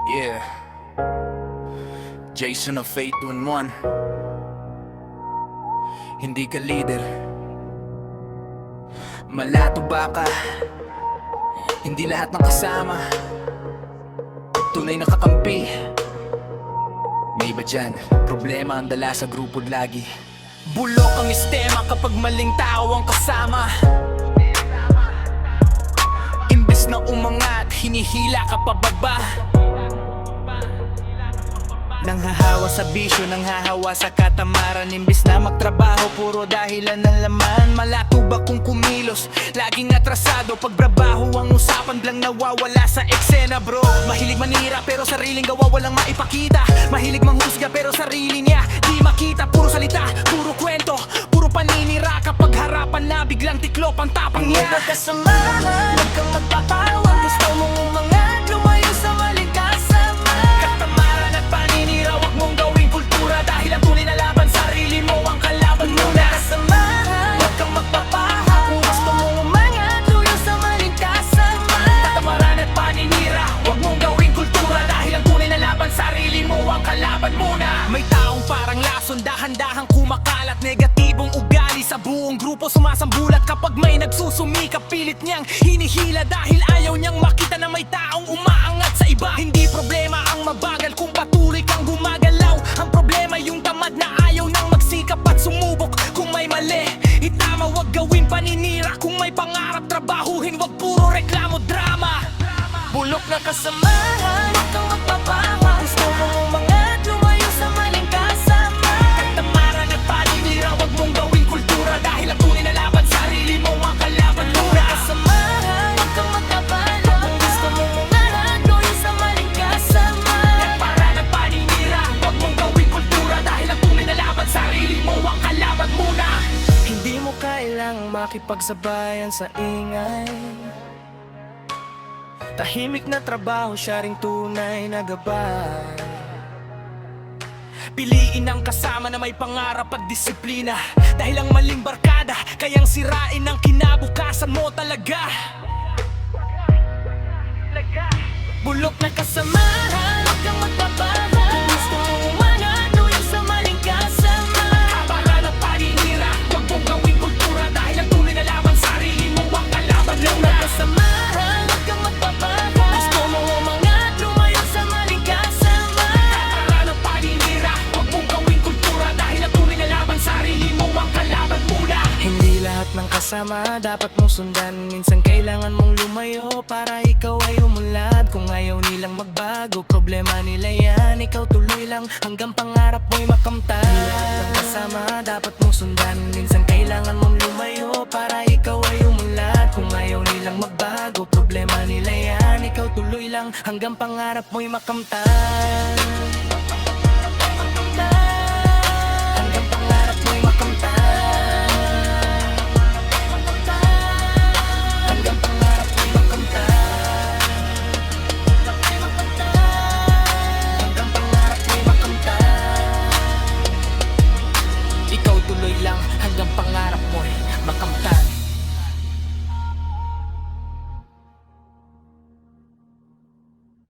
Yeah, Jason of Fate 1-1. Hindi ka leader, malato baka. Hindi lahat ng kasama tunay na kakampi. May iba dyan, problema ang dala sa grupo lagi. Bulok ang sistema kapag maling tao ang kasama. Imbes na umangat, hinihila ka pababa. Nanghahawa sa bisyo, nanghahawa sa katamaran. Imbis na magtrabaho, puro dahilan ng laman. Malato ba kung kumilos, laging atrasado. Pagbrabaho ang usapan, blang nawawala sa eksena bro. Mahilig manira pero sariling gawa walang maipakita. Mahilig manghusga pero sarili niya di makita. Puro salita, puro kwento, puro paninira. Kapag harapan na biglang tiklop ang tapang niya. Huwag kasamahan, huwag kang magpapawag. Gusto mong umangat, lumayo sa maling kasama. Katamaran at paninira, wag mong gawing kultura. Dahil ang tunay na laban, sarili mo ang kalaban muna. Kasamahan, huwag kang magpapahak. Kung gusto mong umangat, lumayo sa maling kasama. Katamaran at paninira, wag mong gawing kultura. Dahil ang tunay na laban, sarili mo ang kalaban muna. May taong parang lason, dahan-dahang kumakalat. Negatibong ugali sa buong grupo sumasambulat. Kapag may nagsusumikap, pilit niyang hinihila. Dahil ayaw niyang makita na may taong umaangat sa iba. Hindi problema ang mabagal kung patuloy kang gumagalaw. Ang problema yung tamad na ayaw nang magsikap at sumubok. Kung may mali, itama, wag gawin paninira. Kung may pangarap, trabahuhin, wag puro reklamo, drama. Bulok na kasamahan, huwag kang magpapahak. Gusto mong umangat, lumayo sa maling kasama. Katamaran at paninira, wag mong gawing kultura. Dahil ang tunay na laban, sarili mo ang kalaban muna. Kasamahan, huwag kang magkabala. Kung gusto mong umangat, lumayo sa maling kasama. Katamaran at paninira, wag mong gawing kultura. Dahil ang tunay na laban, sarili mo ang kalaban muna. Hindi mo kailangang makipagsabayan sa ingay. Tahimik na trabaho, siya ring tunay na gabay. Piliin ang kasama na may pangarap at disiplina. Dahil ang maling barkada, kayang sirain ang kinabukasan mo talaga. Bulok na kasamahan, huwag kang magpapala. Kung gusto mong umangat, lumayo sa maling kasama. Katamaran at paninira, wag mong gawing kultura. Dahil ang tunay na laban, sarili mo ang kalaban muna. Kasamahan, huwag kang magpapala. Gusto mong umangat, lumayo sa maling kasama. Katamaran at paninira, wag mong gawing kultura. Dahil ang tunay na laban, sarili mo ang kalaban muna. Hindi lahat ng kasama dapat mong sundan. Minsan kailangan mong lumayo para ikaw ay umunlad. Kung ayaw nilang magbago, problema nila yan. Ikaw tuloy lang hanggang pangarap mo'y makamtan. Hindi lahat ng kasama dapat mong sundan. Minsan kailangan mong lumayo para ikaw ay umunlad. Kung ayaw nilang magbago, problema nila yan. Ikaw tuloy lang hanggang pangarap mo'y makamtan.